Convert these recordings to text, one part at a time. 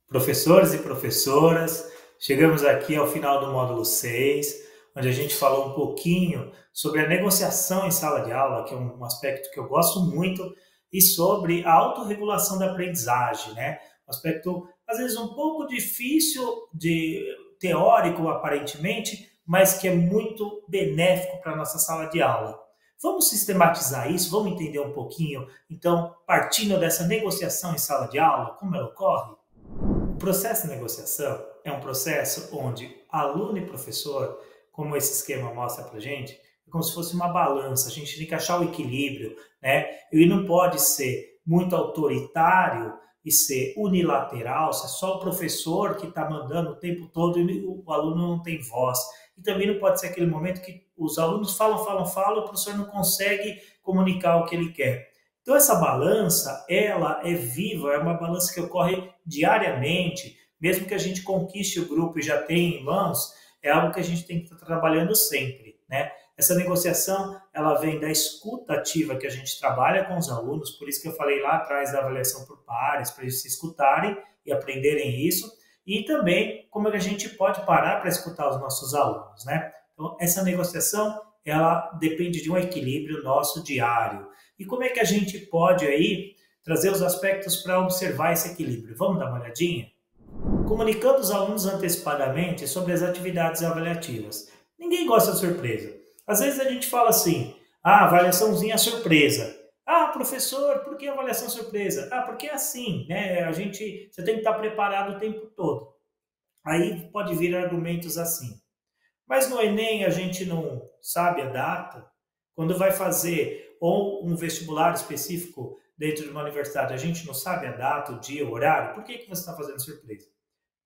Professores e professoras, chegamos aqui ao final do módulo 6, onde a gente falou um pouquinho sobre a negociação em sala de aula, que é um aspecto que eu gosto muito, e sobre a autorregulação da aprendizagem, né? Um aspecto, às vezes, um pouco difícil, teórico aparentemente, mas que é muito benéfico para a nossa sala de aula. Vamos sistematizar isso, vamos entender um pouquinho, então, partindo dessa negociação em sala de aula, como ela ocorre? O processo de negociação é um processo onde aluno e professor, como esse esquema mostra para a gente, é como se fosse uma balança, a gente tem que achar o equilíbrio, né? E não pode ser muito autoritário e ser unilateral, se é só o professor que está mandando o tempo todo e o aluno não tem voz. E também não pode ser aquele momento que os alunos falam, e o professor não consegue comunicar o que ele quer. Então, essa balança, ela é viva, é uma balança que ocorre diariamente, mesmo que a gente conquiste o grupo e já tenha em mãos, é algo que a gente tem que estar trabalhando sempre, né? Essa negociação, ela vem da escuta ativa que a gente trabalha com os alunos, por isso que eu falei lá atrás da avaliação por pares, para eles se escutarem e aprenderem isso, e também como é que a gente pode parar para escutar os nossos alunos, né? Então, essa negociação, ela depende de um equilíbrio nosso diário. E como é que a gente pode aí trazer os aspectos para observar esse equilíbrio? Vamos dar uma olhadinha? Comunicando os alunos antecipadamente sobre as atividades avaliativas. Ninguém gosta de surpresa. Às vezes a gente fala assim, avaliaçãozinha surpresa. Professor, por que avaliação surpresa? Porque é assim, né? Você tem que estar preparado o tempo todo. Aí pode vir argumentos assim. Mas no Enem a gente não sabe a data. Quando vai fazer ou um vestibular específico dentro de uma universidade, a gente não sabe a data, o dia, o horário. Por que você está fazendo surpresa?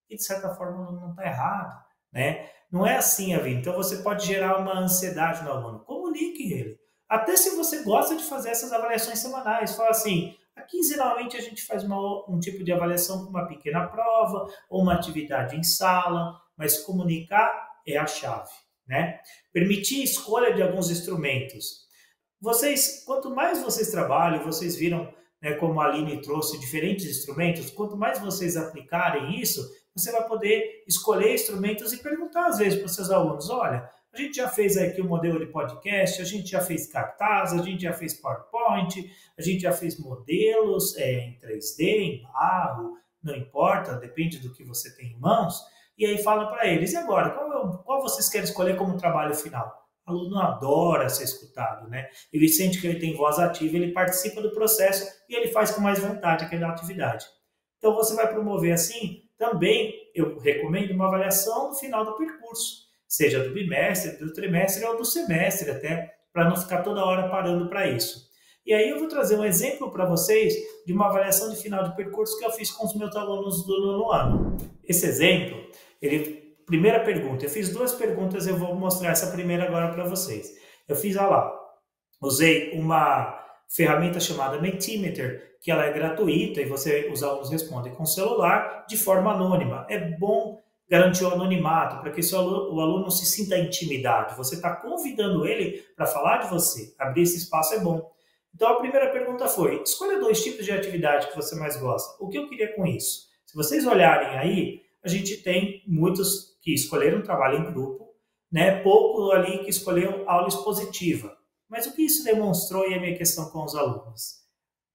E de certa forma não está errado, né? Não é assim a vida. Então você pode gerar uma ansiedade no aluno. Comunique ele. Até se você gosta de fazer essas avaliações semanais. Fala assim, quinzenalmente a gente faz um tipo de avaliação com uma pequena prova ou uma atividade em sala, mas comunicar é a chave, né? Permitir a escolha de alguns instrumentos. Quanto mais vocês trabalham, vocês viram, né, como a Aline trouxe diferentes instrumentos, quanto mais vocês aplicarem isso, você vai poder escolher instrumentos e perguntar às vezes para os seus alunos, olha, a gente já fez aqui um modelo de podcast, a gente já fez cartaz, a gente já fez PowerPoint, a gente já fez modelos em 3D, em barro, não importa, depende do que você tem em mãos, e aí fala para eles, e agora, qual vocês querem escolher como trabalho final? O aluno adora ser escutado, né? Ele sente que ele tem voz ativa, ele participa do processo e ele faz com mais vontade aquela atividade. Então, você vai promover assim, também eu recomendo uma avaliação no final do percurso, seja do bimestre, do trimestre ou do semestre até, para não ficar toda hora parando para isso. E aí eu vou trazer um exemplo para vocês de uma avaliação de final de percurso que eu fiz com os meus alunos do nono ano. Esse exemplo, primeira pergunta, eu fiz duas perguntas, eu vou mostrar essa primeira agora para vocês. Eu fiz, usei uma ferramenta chamada Mentimeter, que ela é gratuita e os alunos respondem com celular de forma anônima. É bom garantir o anonimato para que o aluno não se sinta intimidado. Você está convidando ele para falar de você. Abrir esse espaço é bom. Então a primeira pergunta foi, escolha 2 tipos de atividade que você mais gosta. O que eu queria com isso? Se vocês olharem aí, a gente tem muitos que escolheram trabalho em grupo, né? Pouco ali que escolheram aula expositiva. Mas o que isso demonstrou, e a minha questão com os alunos?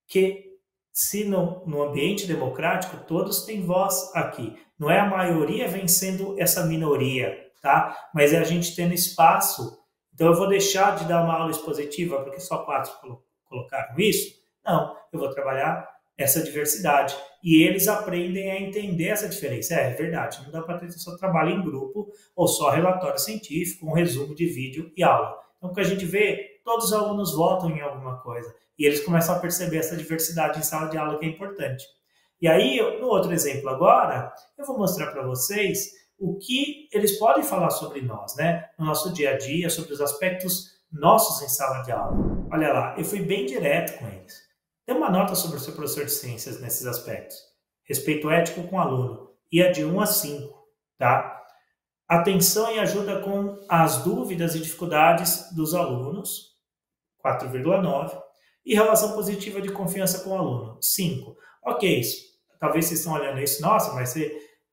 Que se no ambiente democrático todos têm voz aqui. Não é a maioria vencendo essa minoria, tá? Mas é a gente tendo espaço. Então eu vou deixar de dar uma aula expositiva porque só 4 colocaram isso? Não, eu vou trabalhar essa diversidade. E eles aprendem a entender essa diferença. É verdade, não dá para ter só trabalho em grupo ou só relatório científico, um resumo de vídeo e aula. Então, o que a gente vê, todos os alunos votam em alguma coisa. E eles começam a perceber essa diversidade em sala de aula que é importante. E aí, no outro exemplo agora, eu vou mostrar para vocês o que eles podem falar sobre nós, né? No nosso dia a dia, sobre os aspectos nossos em sala de aula. Olha lá, eu fui bem direto com eles. Dê uma nota sobre o seu professor de ciências nesses aspectos. Respeito ético com o aluno. E a de 1 a 5, tá? Atenção e ajuda com as dúvidas e dificuldades dos alunos, 4,9. E relação positiva de confiança com o aluno, 5. Ok, talvez vocês estão olhando isso, nossa, mas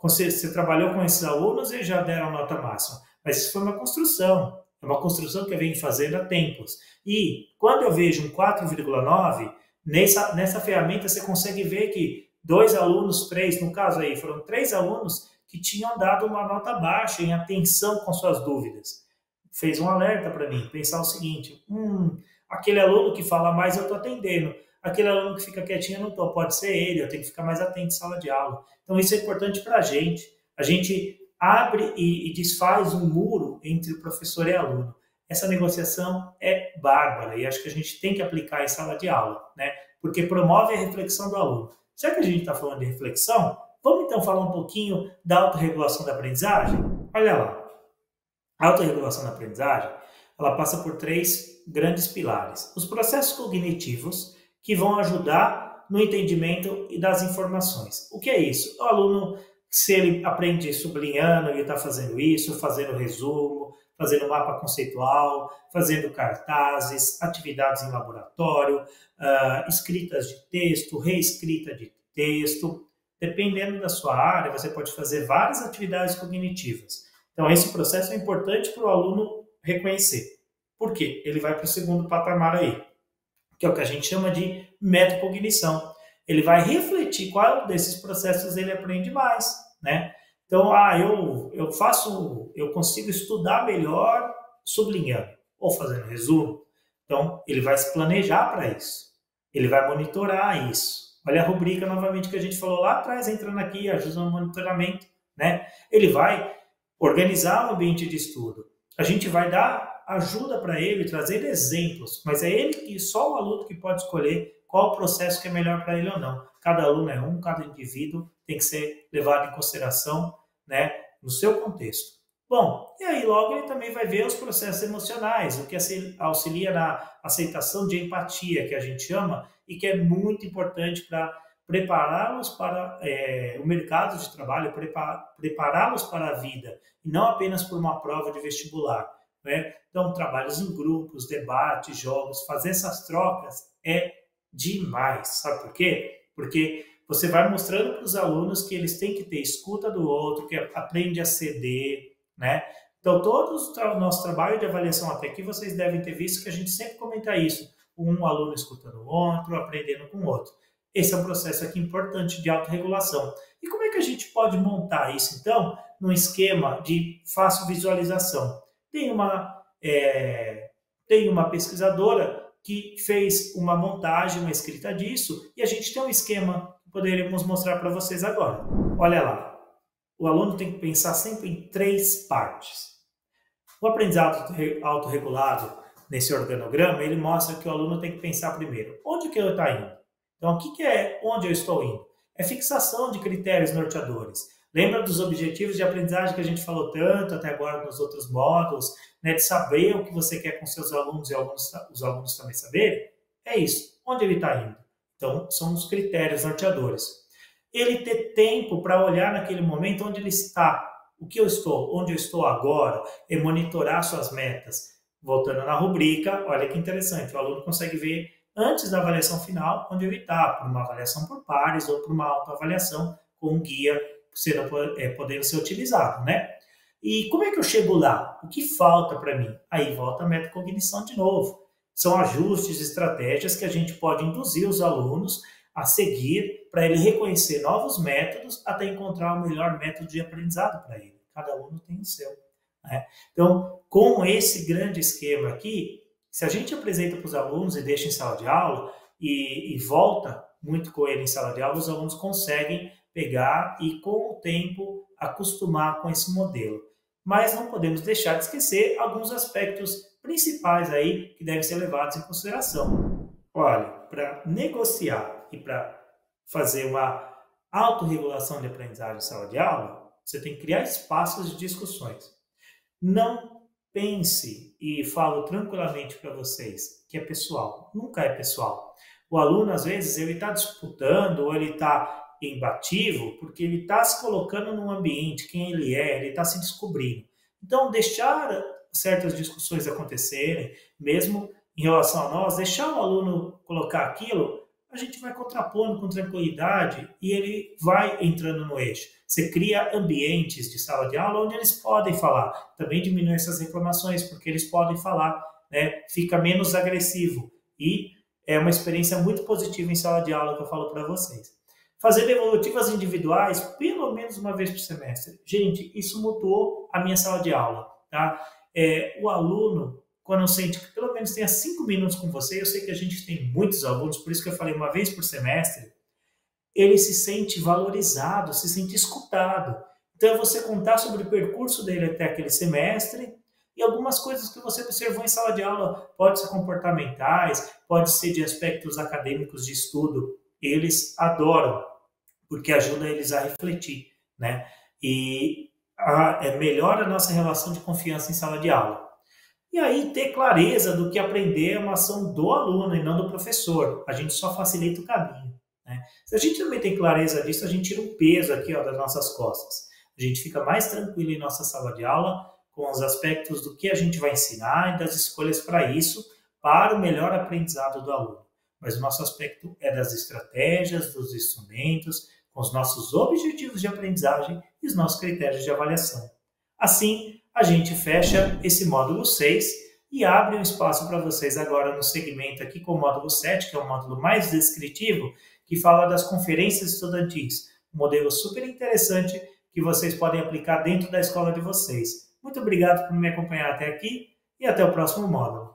você trabalhou com esses alunos e já deram nota máxima. Mas isso foi uma construção. É uma construção que eu venho fazendo há tempos. E quando eu vejo um 4,9, nessa ferramenta você consegue ver que 2 alunos, 3, no caso aí, foram 3 alunos que tinham dado uma nota baixa em atenção com suas dúvidas. Fez um alerta para mim, pensar o seguinte, aquele aluno que fala mais eu estou atendendo, aquele aluno que fica quietinho eu não estou, pode ser ele, eu tenho que ficar mais atento em sala de aula. Então isso é importante para a gente. A gente abre e desfaz um muro entre o professor e aluno. Essa negociação é bárbara e acho que a gente tem que aplicar em sala de aula, né? Porque promove a reflexão do aluno. Já que a gente está falando de reflexão, vamos então falar um pouquinho da autorregulação da aprendizagem? Olha lá, a autorregulação da aprendizagem, ela passa por 3 grandes pilares. Os processos cognitivos, que vão ajudar no entendimento e das informações. O que é isso? O aluno, se ele aprende sublinhando, ele está fazendo isso, fazendo resumo, fazendo mapa conceitual, fazendo cartazes, atividades em laboratório, escritas de texto, reescrita de texto. Dependendo da sua área, você pode fazer várias atividades cognitivas. Então, esse processo é importante para o aluno reconhecer. Por quê? Ele vai para o segundo patamar aí, que é o que a gente chama de metacognição. Ele vai refletir qual desses processos ele aprende mais, né? Então, eu consigo estudar melhor sublinhando ou fazendo resumo. Então, ele vai se planejar para isso. Ele vai monitorar isso. Olha a rubrica novamente que a gente falou lá atrás, entrando aqui, ajuda no monitoramento, né? Ele vai organizar o ambiente de estudo. A gente vai dar ajuda para ele, trazer exemplos, mas é ele que, só o aluno que pode escolher qual o processo que é melhor para ele ou não. Cada aluno é cada indivíduo tem que ser levado em consideração, né, no seu contexto. Bom, e aí logo ele também vai ver os processos emocionais, o que auxilia na aceitação de empatia, que a gente chama, e que é muito importante para prepará-los para o mercado de trabalho, prepará-los para a vida, e não apenas por uma prova de vestibular, né? Então, trabalhos em grupos, debates, jogos, fazer essas trocas é demais. Sabe por quê? Porque você vai mostrando para os alunos que eles têm que ter escuta do outro, que aprende a ceder, né? Então, todo o nosso trabalho de avaliação até aqui, vocês devem ter visto que a gente sempre comenta isso. Um aluno escutando o outro, aprendendo com o outro. Esse é um processo aqui importante de autorregulação. E como é que a gente pode montar isso, então, num esquema de fácil visualização? Tem uma pesquisadora que fez uma montagem, uma escrita disso, e a gente tem um esquema que poderíamos mostrar para vocês agora. Olha lá, o aluno tem que pensar sempre em 3 partes. O aprendizado autorregulado, nesse organograma, ele mostra que o aluno tem que pensar primeiro, onde que eu estou indo? Então, o que é onde eu estou indo? É fixação de critérios norteadores. Lembra dos objetivos de aprendizagem que a gente falou tanto até agora nos outros módulos, né, de saber o que você quer com seus alunos e os alunos também saberem? É isso. Onde ele está indo? Então, são os critérios norteadores. Ele ter tempo para olhar naquele momento onde ele está, onde eu estou agora, e monitorar suas metas. Voltando na rubrica, olha que interessante, o aluno consegue ver antes da avaliação final onde ele está, por uma avaliação por pares ou por uma autoavaliação com um guia podendo ser utilizado, né? E como é que eu chego lá? O que falta para mim? Aí volta a metacognição de novo. São ajustes, estratégias que a gente pode induzir os alunos a seguir para ele reconhecer novos métodos até encontrar o melhor método de aprendizado para ele. Cada aluno tem o seu, né? Então, com esse grande esquema aqui, se a gente apresenta para os alunos e deixa em sala de aula e volta muito com ele em sala de aula, os alunos conseguem pegar e, com o tempo, acostumar com esse modelo. Mas não podemos deixar de esquecer alguns aspectos principais aí que devem ser levados em consideração. Olha, para negociar e para fazer uma autorregulação de aprendizagem em sala de aula, você tem que criar espaços de discussões. Não pense, e falo tranquilamente para vocês, que é pessoal. Nunca é pessoal. O aluno, às vezes, ele está disputando ou ele está embativo porque ele está se colocando num ambiente, quem ele está se descobrindo. Então, deixar certas discussões acontecerem, mesmo em relação a nós, deixar o aluno colocar aquilo, a gente vai contrapondo com tranquilidade e ele vai entrando no eixo. Você cria ambientes de sala de aula onde eles podem falar. Também diminui essas reclamações, porque eles podem falar, né? Fica menos agressivo. E é uma experiência muito positiva em sala de aula que eu falo para vocês. Fazer devolutivas individuais pelo menos uma vez por semestre. Gente, isso mudou a minha sala de aula, tá? O aluno, quando sente que pelo menos tenha 5 minutos com você, eu sei que a gente tem muitos alunos, por isso que eu falei uma vez por semestre, ele se sente valorizado, se sente escutado. Então é você contar sobre o percurso dele até aquele semestre e algumas coisas que você observou em sala de aula, pode ser comportamentais, pode ser de aspectos acadêmicos de estudo. Eles adoram, porque ajuda eles a refletir, né? E melhora a nossa relação de confiança em sala de aula. E aí ter clareza do que aprender é uma ação do aluno e não do professor. A gente só facilita o caminho, né? Se a gente também tem clareza disso, a gente tira um peso aqui, ó, das nossas costas. A gente fica mais tranquilo em nossa sala de aula com os aspectos do que a gente vai ensinar e das escolhas para isso, para o melhor aprendizado do aluno. Mas o nosso aspecto é das estratégias, dos instrumentos, com os nossos objetivos de aprendizagem e os nossos critérios de avaliação. Assim, a gente fecha esse módulo 6 e abre um espaço para vocês agora no segmento aqui com o módulo 7, que é o módulo mais descritivo, que fala das conferências estudantis. Um modelo super interessante que vocês podem aplicar dentro da escola de vocês. Muito obrigado por me acompanhar até aqui e até o próximo módulo.